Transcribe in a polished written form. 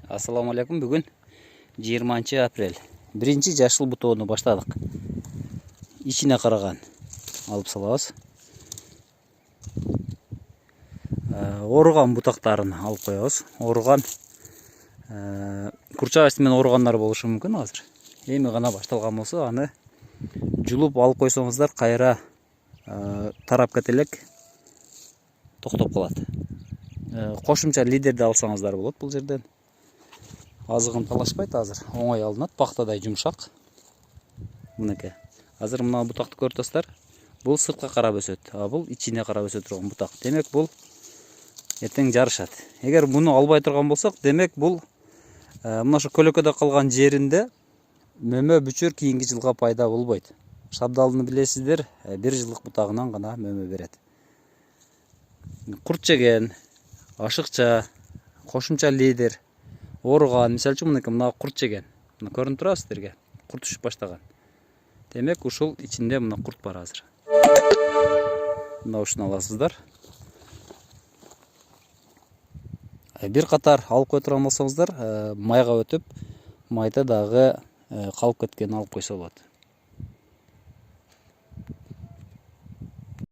Ассаламу алейкум. Бүгін 20 апрель. Бірінші жашыл бутоны баштадық. Ичине қараған алып салабыз. Орған бутақтарын алып қоябыз. Орған курчагаш менен органдар болушу мүмкүн азыр. Эми гана башталган болсо, аны жулуп алып койсоңуздар, кайра тарап кетелек токтоп калат. Кошумча лидерди алсаңыздар болот бул жерден. Азыгын талашпайт, азыр оңой алынат, пактадай жумшак. Мынакей. Азыр мына бутакты көрүп атасыздар. Бул сыртка карап өсөт, а бул ичине карап өсө турган бутак. Демек бул эртең жарышат. Эгер муну албай турган болсок, демек бул мына ошо көлөкөдө калган жеринде мөмө бүчөр кийинки жылга пайда болбойт. Шабдалыны билесиздер, 1 жылдык бутагынан гана мөмө берет. Курт жеген, ашыкча, кошумча лидер, орган, мисалы үчүн мына курт жеген. Мына көрүнүп турабы сиздерге? Курт түшүп баштаган. Демек ушул ичинде мына курт бар азыр. Мына ушуну аласыздар. Бир катар алып кое турган болсоңуздар, майга өтүп, майда дагы калып кеткенин алып койсо болот.